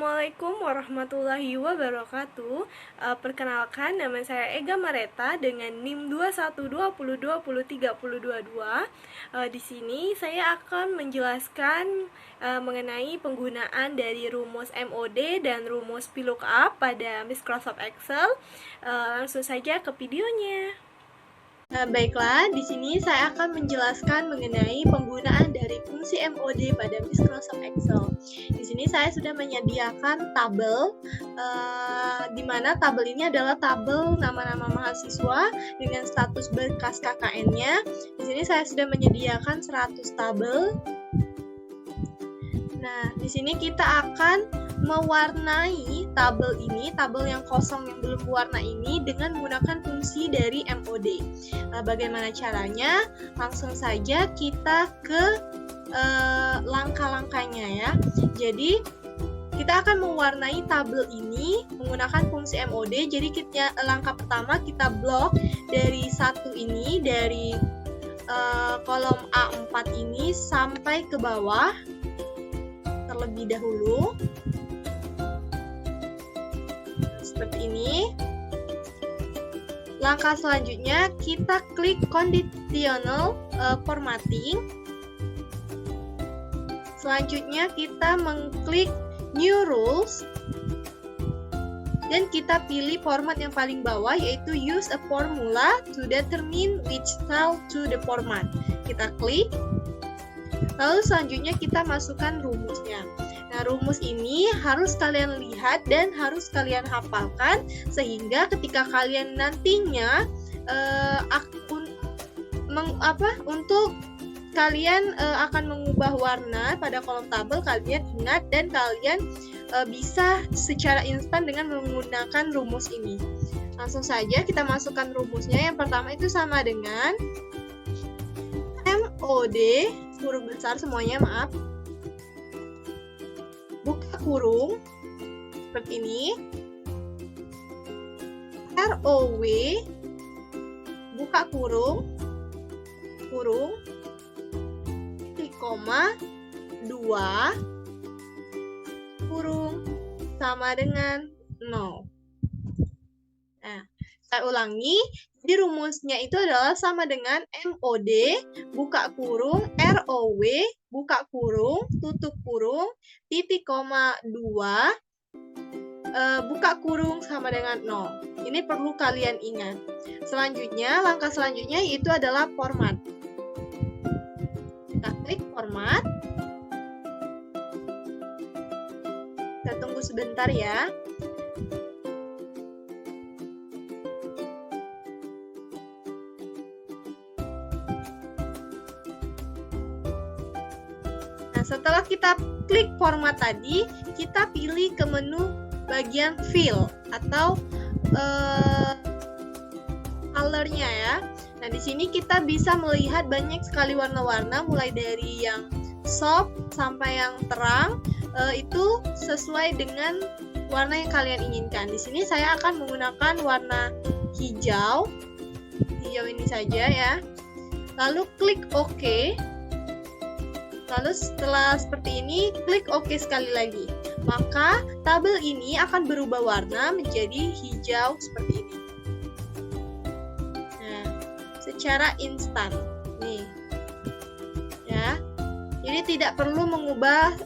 Assalamualaikum warahmatullahi wabarakatuh. Perkenalkan, nama saya Ega Mareta dengan NIM 2120203022. Di sini saya akan menjelaskan mengenai penggunaan dari rumus MOD dan rumus VLOOKUP pada Microsoft Excel. Langsung saja ke videonya. Baiklah, di sini saya akan menjelaskan mengenai penggunaan dari fungsi MOD pada Microsoft Excel. Di sini saya sudah menyediakan tabel, di mana tabel ini adalah tabel nama-nama mahasiswa dengan status berkas KKN-nya. Di sini saya sudah menyediakan 100 tabel. Nah, di sini kita akan mewarnai tabel ini, tabel yang kosong yang belum berwarna ini dengan menggunakan fungsi dari MOD. Bagaimana caranya? Langsung saja kita ke langkah-langkahnya ya. Jadi kita akan mewarnai tabel ini menggunakan fungsi MOD. Jadi langkah pertama kita blok dari satu ini, dari kolom A4 ini sampai ke bawah terlebih dahulu. Seperti ini. Langkah selanjutnya kita klik conditional formatting. Selanjutnya kita mengklik new rules dan kita pilih format yang paling bawah, yaitu use a formula to determine which cell to the format. Kita klik. Lalu selanjutnya kita masukkan rumusnya. Nah, rumus ini harus kalian lihat dan harus kalian hafalkan, sehingga ketika kalian nantinya untuk kalian akan mengubah warna pada kolom tabel, kalian ingat dan kalian bisa secara instan dengan menggunakan rumus ini. Langsung saja kita masukkan rumusnya. Yang pertama itu sama dengan MOD huruf besar semuanya, maaf, buka kurung seperti ini, ROW buka kurung, titik koma 2 kurung sama dengan 0. Nah, saya ulangi. Jadi rumusnya itu adalah sama dengan MOD, buka kurung, ROW, buka kurung, tutup kurung, titik koma 2, buka kurung sama dengan 0. Ini perlu kalian ingat. Selanjutnya, langkah selanjutnya yaitu adalah format. Kita klik format. Kita tunggu sebentar ya. Setelah kita klik format tadi, kita pilih ke menu bagian fill atau color-nya ya. Nah, di sini kita bisa melihat banyak sekali warna-warna, mulai dari yang soft sampai yang terang. Itu sesuai dengan warna yang kalian inginkan. Di sini saya akan menggunakan warna hijau. Hijau ini saja ya. Lalu klik OK. Lalu setelah seperti ini, klik OK sekali lagi. Maka tabel ini akan berubah warna menjadi hijau seperti ini. Nah, secara instan. Nih. Ya. Jadi tidak perlu mengubah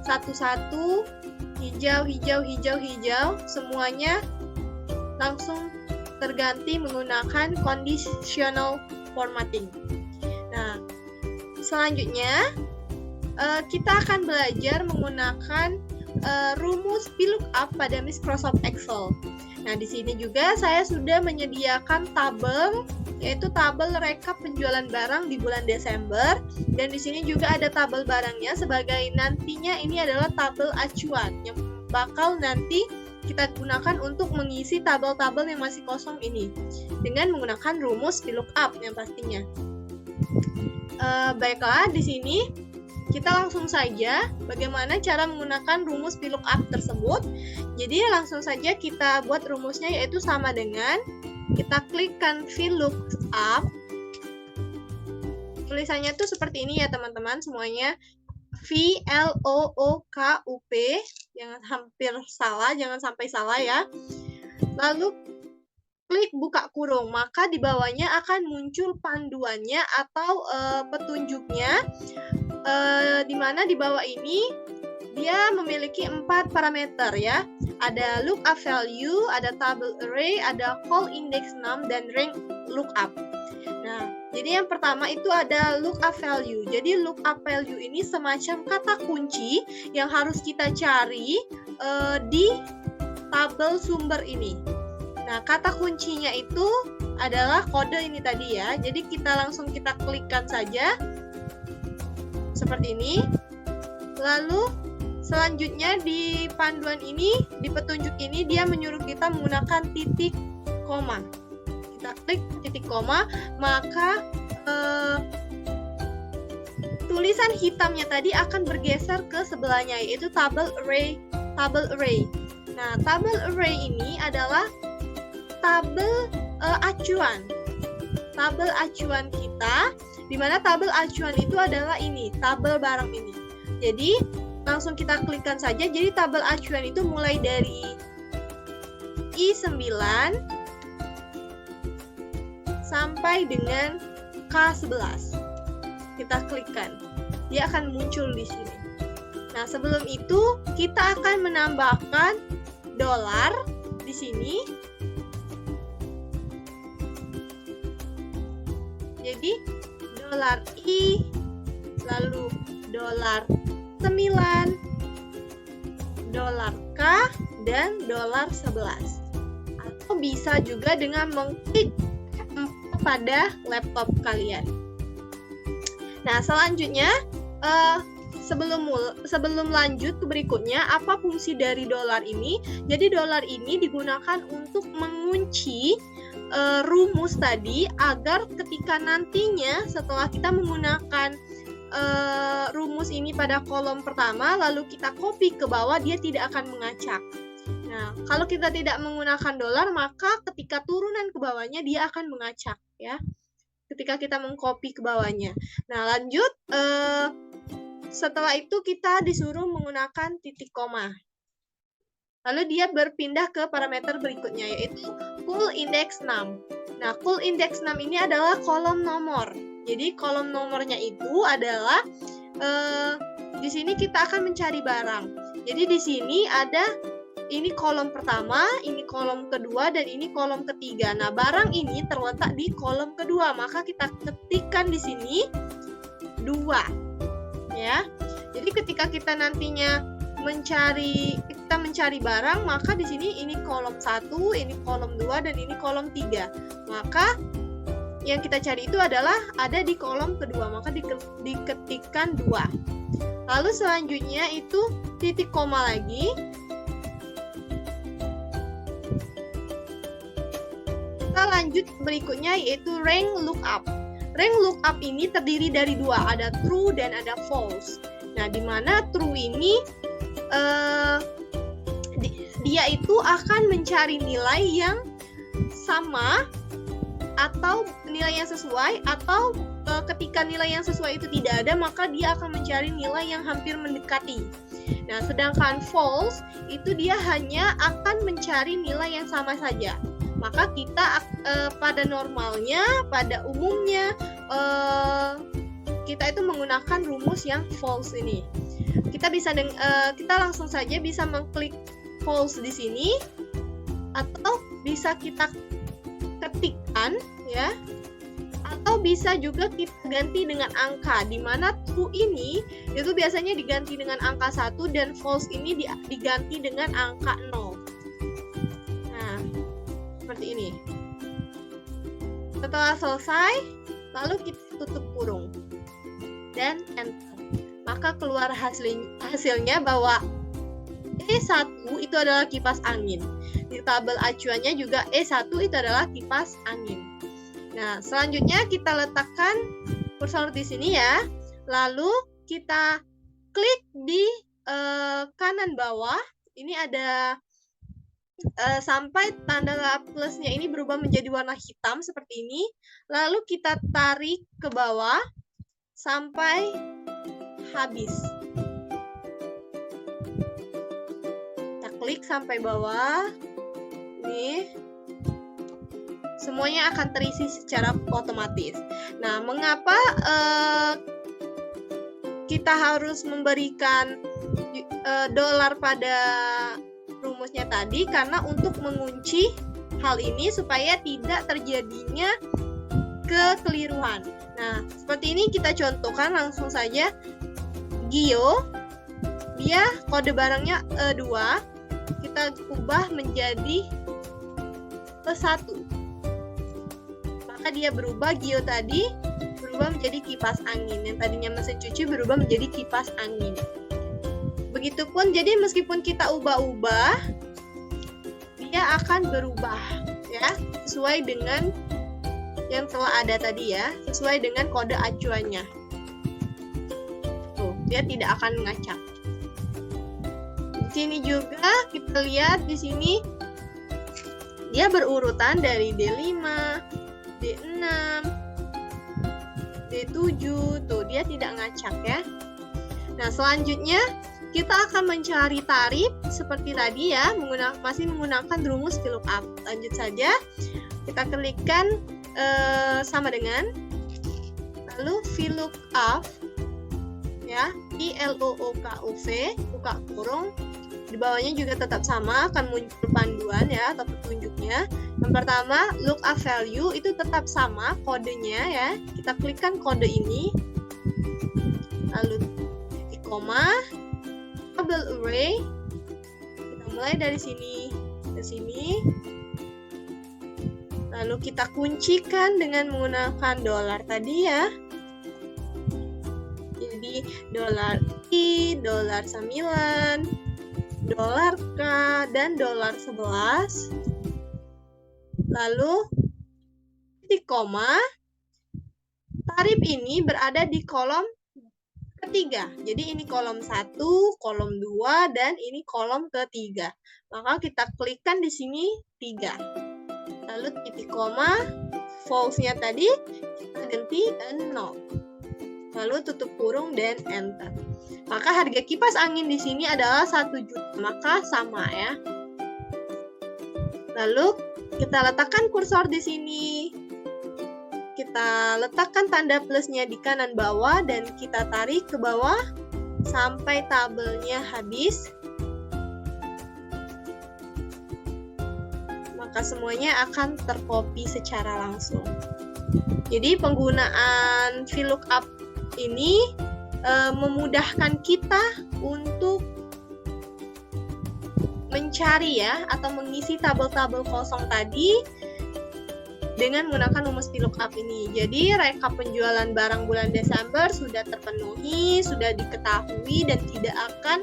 satu-satu hijau, semuanya langsung terganti menggunakan conditional formatting. Nah, selanjutnya, kita akan belajar menggunakan rumus VLOOKUP pada Microsoft Excel. Nah, di sini juga saya sudah menyediakan tabel, yaitu tabel rekap penjualan barang di bulan Desember. Dan di sini juga ada tabel barangnya, sebagai nantinya ini adalah tabel acuan yang bakal nanti kita gunakan untuk mengisi tabel-tabel yang masih kosong ini dengan menggunakan rumus VLOOKUP yang pastinya. Baiklah, di sini kita langsung saja bagaimana cara menggunakan rumus VLOOKUP tersebut. Jadi langsung saja kita buat rumusnya, yaitu sama dengan kita klikkan VLOOKUP. Tulisannya tuh seperti ini ya teman-teman semuanya. VLOOKUP, jangan hampir salah, jangan sampai salah ya. Lalu klik buka kurung, maka di bawahnya akan muncul panduannya atau petunjuknya, di mana di bawah ini dia memiliki 4 parameter ya. Ada lookup value, ada table array, ada call index num, dan rank lookup. Nah, jadi yang pertama itu ada lookup value. Jadi lookup value ini semacam kata kunci yang harus kita cari di tabel sumber ini. Nah, kata kuncinya itu adalah kode ini tadi ya. Jadi kita klikkan saja seperti ini. Lalu selanjutnya di panduan ini, di petunjuk ini dia menyuruh kita menggunakan titik koma. Kita klik titik koma, maka tulisan hitamnya tadi akan bergeser ke sebelahnya, yaitu table array. Nah, table array ini adalah tabel acuan. Tabel acuan kita, di mana tabel acuan itu adalah ini, tabel barang ini. Jadi langsung kita klikkan saja. Jadi tabel acuan itu mulai dari I9 sampai dengan K11. Kita klikkan, dia akan muncul di sini. Nah, sebelum itu kita akan menambahkan dolar di sini. Jadi dolar I, lalu dolar 9, dolar K, dan dolar 11. Atau bisa juga dengan mengklik pada laptop kalian. Nah, selanjutnya sebelum lanjut ke berikutnya, apa fungsi dari dolar ini? Jadi dolar ini digunakan untuk mengunci rumus tadi, agar ketika nantinya setelah kita menggunakan rumus ini pada kolom pertama, lalu kita copy ke bawah, dia tidak akan mengacak. Nah, kalau kita tidak menggunakan dolar, maka ketika turunan ke bawahnya dia akan mengacak ya, ketika kita mengcopy ke bawahnya. Nah, lanjut, setelah itu kita disuruh menggunakan titik koma. Lalu dia berpindah ke parameter berikutnya, yaitu cool index num. Nah, cool index num ini adalah kolom nomor. Jadi kolom nomornya itu adalah di sini kita akan mencari barang. Jadi di sini ada ini kolom pertama, ini kolom kedua, dan ini kolom ketiga. Nah, barang ini terletak di kolom kedua, maka kita ketikkan di sini 2. Ya. Jadi ketika kita nantinya mencari barang, maka di sini ini kolom 1, ini kolom 2, dan ini kolom 3. Maka yang kita cari itu adalah ada di kolom kedua, maka diketikkan 2. Lalu selanjutnya itu titik koma lagi. Kita lanjut berikutnya, yaitu rank lookup. Rank lookup ini terdiri dari 2, ada true dan ada false. Nah, di mana true ini dia itu akan mencari nilai yang sama atau nilai yang sesuai, atau ketika nilai yang sesuai itu tidak ada, maka dia akan mencari nilai yang hampir mendekati. Nah, sedangkan false itu dia hanya akan mencari nilai yang sama saja. Maka kita pada normalnya, pada umumnya kita itu menggunakan rumus yang false ini. Kita langsung saja bisa mengklik false di sini, atau bisa kita ketikkan ya, atau bisa juga kita ganti dengan angka, di mana true ini itu biasanya diganti dengan angka 1 dan false ini diganti dengan angka 0. Nah, seperti ini. Setelah selesai, lalu kita tutup kurung dan enter. Maka keluar hasilnya bahwa E1 itu adalah kipas angin. Di tabel acuannya juga E1 itu adalah kipas angin. Nah, selanjutnya kita letakkan kursor di sini ya. Lalu kita klik di kanan bawah. Ini ada sampai tanda plusnya ini berubah menjadi warna hitam seperti ini. Lalu kita tarik ke bawah sampai habis. Kita klik sampai bawah. Nih, semuanya akan terisi secara otomatis. Nah, mengapa kita harus memberikan dolar pada rumusnya tadi? Karena untuk mengunci hal ini supaya tidak terjadinya kekeliruan. Nah, seperti ini kita contohkan langsung saja. Gio, dia kode barangnya E2, kita ubah menjadi E1. Maka dia berubah, Gio tadi berubah menjadi kipas angin. Yang tadinya mesin cuci berubah menjadi kipas angin. Begitupun, jadi meskipun kita ubah-ubah, dia akan berubah ya, sesuai dengan yang telah ada tadi ya, sesuai dengan kode acuannya. Tuh, dia tidak akan ngacak. Di sini juga kita lihat di sini dia berurutan dari D5, D6, D7, tuh dia tidak ngacak ya. Nah, selanjutnya kita akan mencari tarif seperti tadi ya, masih menggunakan rumus VLOOKUP. Lanjut saja, kita klikkan sama dengan, lalu VLOOKUP ya, VLOOKUP, buka kurung, di bawahnya juga tetap sama, akan muncul panduan ya atau petunjuknya. Yang pertama, lookup value itu tetap sama kodenya ya, kita klikkan kode ini, lalu titik koma, tabel array, kita mulai dari sini ke sini, lalu kita kuncikan dengan menggunakan dolar tadi ya. Jadi dolar I, dolar 9, dolar K, dan dolar 11. Lalu titik koma, tarif ini berada di kolom ketiga. Jadi ini kolom 1, kolom 2, dan ini kolom ketiga. Maka kita klikkan di sini 3. Lalu titik koma, false-nya tadi kita ganti 0. Lalu tutup kurung dan enter. Maka harga kipas angin di sini adalah 1 juta, maka sama ya. Lalu kita letakkan kursor di sini. Kita letakkan tanda plusnya di kanan bawah dan kita tarik ke bawah sampai tabelnya habis. Maka semuanya akan tercopy secara langsung. Jadi penggunaan VLOOKUP ini memudahkan kita untuk mencari ya atau mengisi tabel-tabel kosong tadi dengan menggunakan rumus VLOOKUP ini. Jadi rekap penjualan barang bulan Desember sudah terpenuhi, sudah diketahui dan tidak akan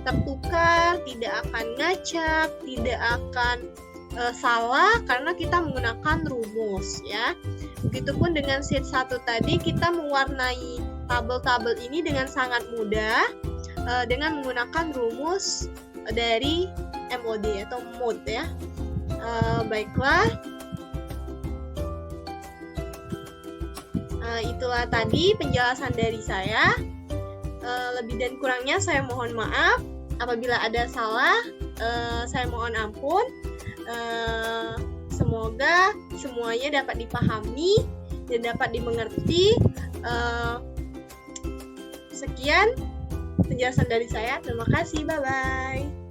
tertukar, tidak akan ngacak, tidak akan salah karena kita menggunakan rumus ya. Begitupun dengan sheet 1 tadi, kita mewarnai tabel-tabel ini dengan sangat mudah dengan menggunakan rumus dari MOD atau mode ya. Baiklah, itulah tadi penjelasan dari saya. Lebih dan kurangnya saya mohon maaf. Apabila ada salah, saya mohon ampun. Semoga semuanya dapat dipahami dan dapat dimengerti. Sekian penjelasan dari saya. Terima kasih. Bye-bye.